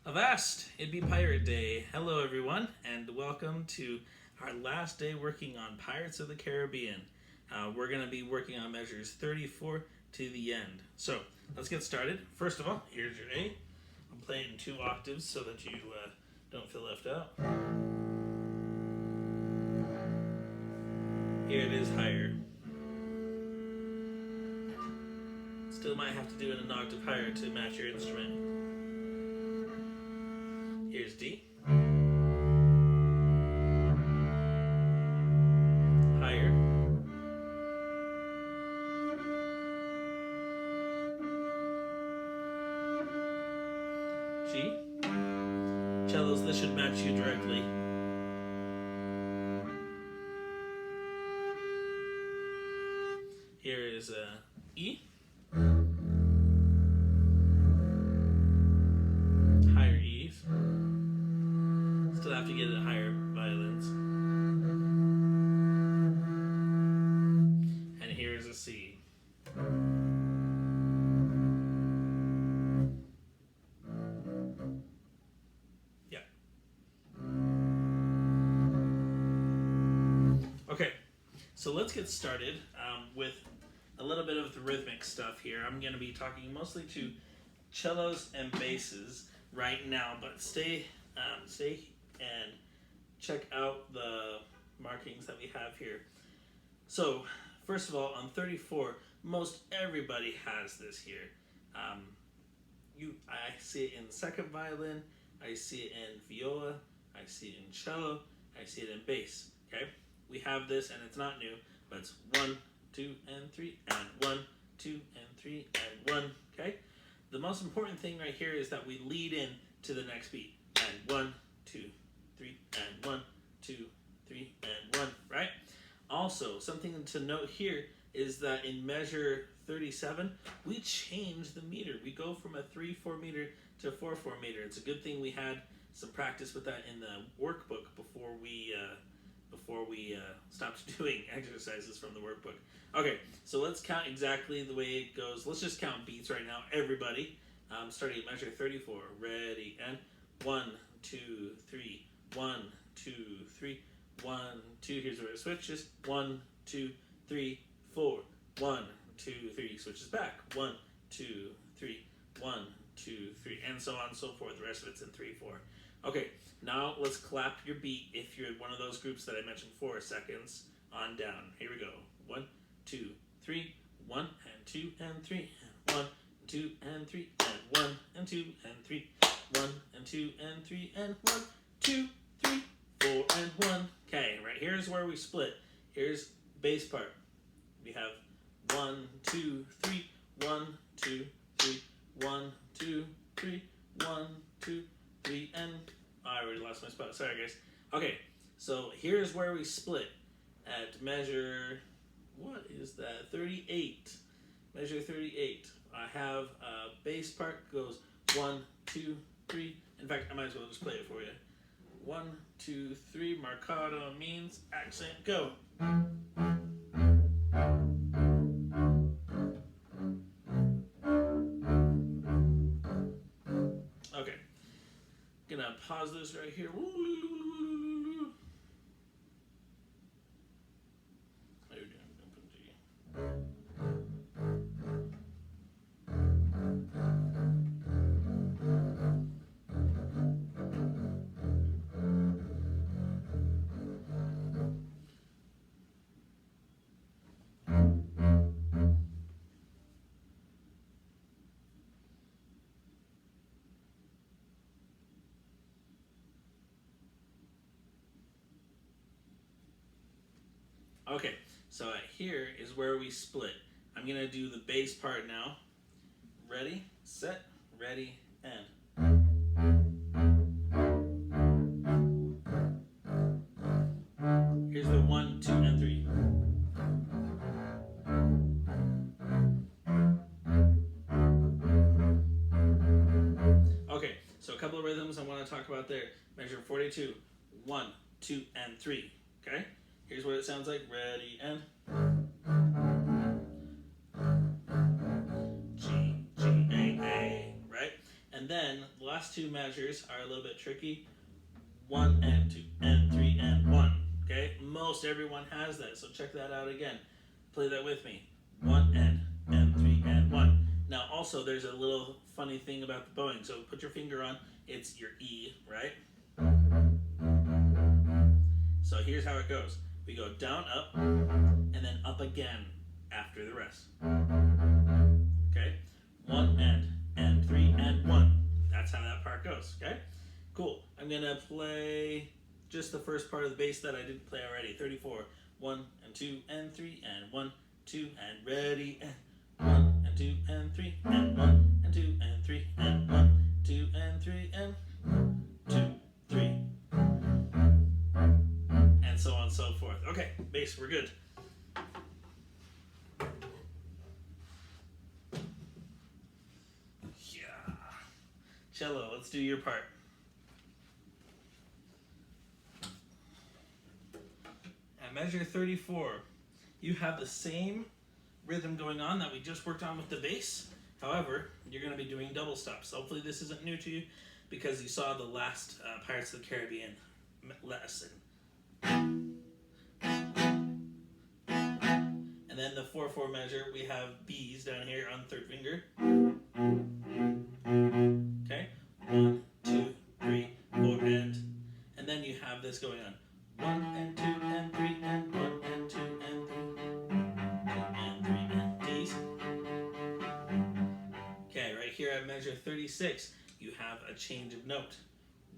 Avast! It'd be Pirate Day. Hello, everyone, and welcome to our last day working on Pirates of the Caribbean. We're going to be working on measures 34 to the end. So, let's get started. First of all, here's your A. I'm playing in 2 octaves so that you don't feel left out. Here it is higher. Still might have to do it an octave higher to match your instrument. Here's D. Higher. G. Cellos, this should match you directly. Here is E. Higher E's. Still have to get it higher violins. And here's a C. Yeah. Okay, so let's get started with a little bit of the rhythmic stuff here. I'm going to be talking mostly to cellos and basses right now, but stay and check out the markings that we have here. So, first of all, on 34, most everybody has this here. I see it in second violin, I see it in viola, I see it in cello, I see it in bass. Okay, we have this, and it's not new, but it's 1, 2, and 3, and 1, 2, and 3, and 1. Okay, the most important thing right here is that we lead in to the next beat, and 1, 2, 3, and 1, 2, 3, and 1. Right. Also, something to note here is that in measure 37, we change the meter. We go from a 3/4 meter to a 4/4 meter. It's a good thing we had some practice with that in the workbook before we stopped doing exercises from the workbook. Okay, so let's count exactly the way it goes. Let's just count beats right now, everybody. Starting at measure 34. Ready, and 1, 2, 3, 1, 2, 3, 1, 2. Here's where it switches. 1, 2, 3, 4. 1, 2, 3. Switches back. 1, 2, 3. 1, 2, 3, and so on and so forth. The rest of it's in 3/4. Okay, now let's clap your beat if you're in one of those groups that I mentioned 4 seconds on down. Here we go. 1, 2, 3, 1 and 2 and 3, and 1 and 2 and 3, and 1 and 2 and 3, 1 and 2 and 3, and 1, 2, 3, 4, and 1. Okay, right here's where we split. Here's bass part. We have 1, 2, 3, 1, 2, 3, 1, 2, 3, 1, 2, 3, and I already lost my spot. Sorry, guys. Okay, so here's where we split at measure. What is that? 38. Measure 38. I have a bass part goes 1, 2, 3. In fact, I might as well just play it for you. 1, 2, 3. Marcato means accent. Go. Okay. Gonna pause this right here. Okay, so here is where we split. I'm going to do the bass part now. Ready, set, ready, and. Here's the 1, 2, and 3. Okay, so a couple of rhythms I want to talk about there. Measure 42. 1, 2, and 3. Okay? Here's what it sounds like. Ready, and. G, G, A, A. Right? And then the last two measures are a little bit tricky. 1 and 2 and 3 and 1. Okay, most everyone has that, so check that out again. Play that with me. 1 and 3 and 1. Now also there's a little funny thing about the bowing. So put your finger on, it's your E, right? So here's how it goes. We go down, up, and then up again after the rest. Okay? 1 and 3 and 1. That's how that part goes, okay? Cool. I'm going to play just the first part of the bass that I didn't play already. 34. 1 and 2 and 3 and 1, 2 and ready and 1 and 2 and 3 and 1 and 2 and 3 and 1, 2 and 3 and 2, 3. And so on and so forth. Okay, bass, we're good. Yeah. Cello, let's do your part. At measure 34, you have the same rhythm going on that we just worked on with the bass. However, you're going to be doing double stops. Hopefully this isn't new to you because you saw the last Pirates of the Caribbean lesson. And then the 4/4 measure, we have B's down here on third finger. Okay, 1, 2, 3, 4, and then you have this going on. 1 and 2 and 3 and 1 and 2 and 3 and 3 and D's. Okay, right here at measure 36, you have a change of note.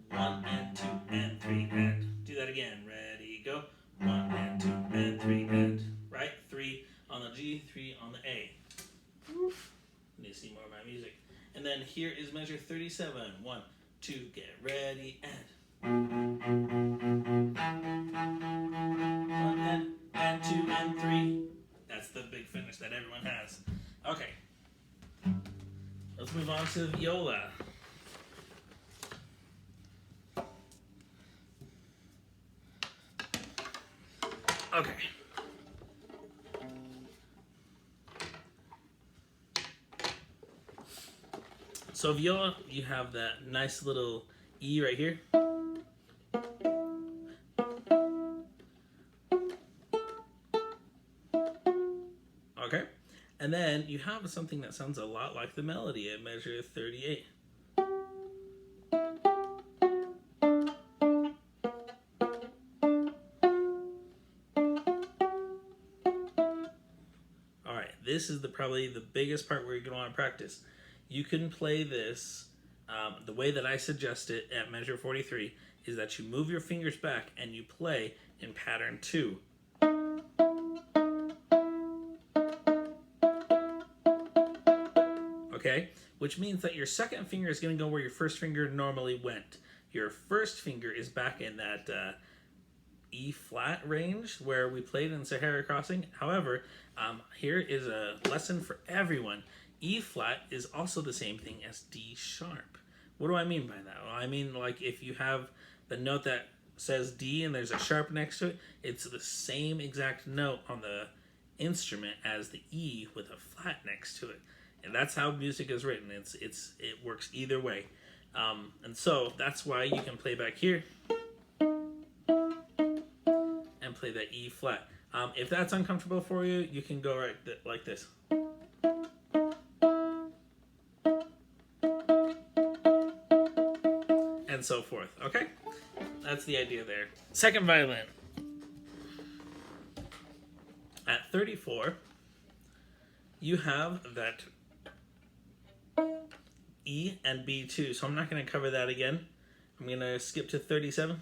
1 and 2 and 3 and. Do that again. Ready, go. 1 and 2 and 3 and. Right? 3 on the G, 3 on the A. Oof. Need to see more of my music. And then here is measure 37. 1, 2, get ready, and. 1 and 2 and 3. That's the big finish that everyone has. Okay. Let's move on to viola. Okay. So viola, you have that nice little E right here. Okay. And then you have something that sounds a lot like the melody at measure 38. This is probably the biggest part where you're going to want to practice. You can play this the way that I suggest it at measure 43 is that you move your fingers back and you play in pattern 2. Okay? Which means that your second finger is going to go where your first finger normally went. Your first finger is back in that E flat range where we played in Sahara Crossing. However, here is a lesson for everyone. E flat is also the same thing as D sharp. What do I mean by that? Well, I mean like if you have the note that says D and there's a sharp next to it, it's the same exact note on the instrument as the E with a flat next to it. And that's how music is written. It works either way. And so that's why you can play back here and play that E flat. If that's uncomfortable for you, you can go right like this. And so forth, okay? That's the idea there. Second violin. At 34, you have that E and B2, so I'm not going to cover that again. I'm going to skip to 37.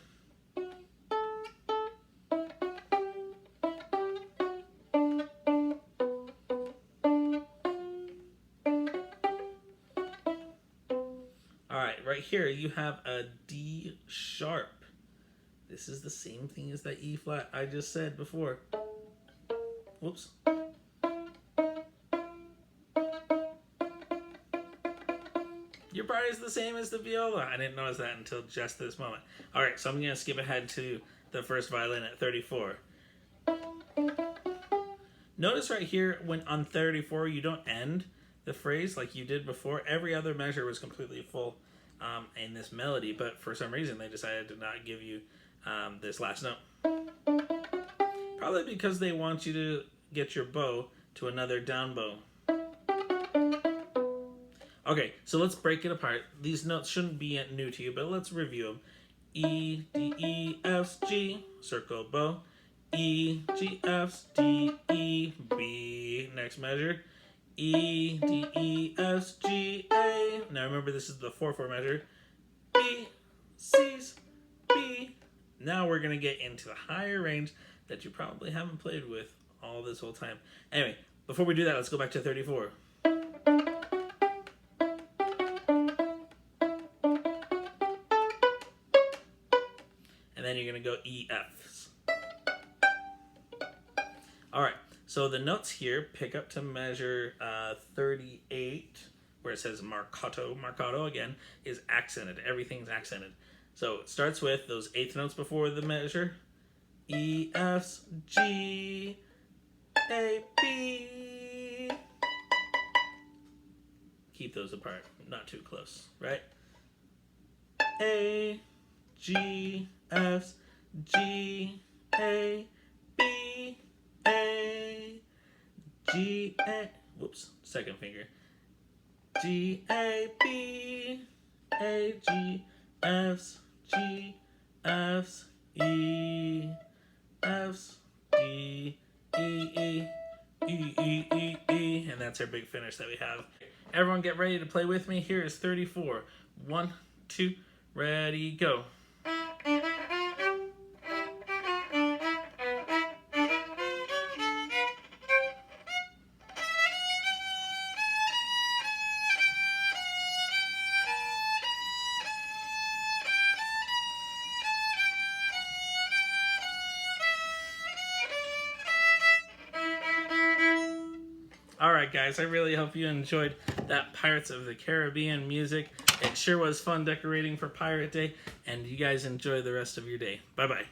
Alright, right here you have a D sharp. This is the same thing as that E flat I just said before. Whoops. Your part is the same as the viola. I didn't notice that until just this moment. Alright, so I'm going to skip ahead to the first violin at 34. Notice right here, when on 34 you don't end the phrase like you did before. Every other measure was completely full in this melody, but for some reason they decided to not give you this last note. Probably because they want you to get your bow to another down bow. Okay, so let's break it apart. These notes shouldn't be new to you, but let's review them. E, D, E, F, G, circle bow. E, G, F, D, E, B. Next measure. E, D, E, F, G, A. Now remember this is the 4/4 measure. B, C's, B. Now we're going to get into the higher range that you probably haven't played with all this whole time. Anyway, before we do that, let's go back to 34. And then you're going to go E, F's. All right, so the notes here pick up to measure 38, where it says marcato. Marcato, again, is accented. Everything's accented. So it starts with those eighth notes before the measure. E, F, G, A, B. Keep those apart, not too close, right? A, G, F, G, A, B, A, G, A. Whoops, second finger. G, A, B, A, G, F, G, F, E, F, D, E, E, E, E, E, E, and that's our big finish that we have. Everyone get ready to play with me. Here is 34. 1, 2, ready, go. Alright guys, I really hope you enjoyed that Pirates of the Caribbean music. It sure was fun decorating for Pirate Day, and you guys enjoy the rest of your day. Bye-bye.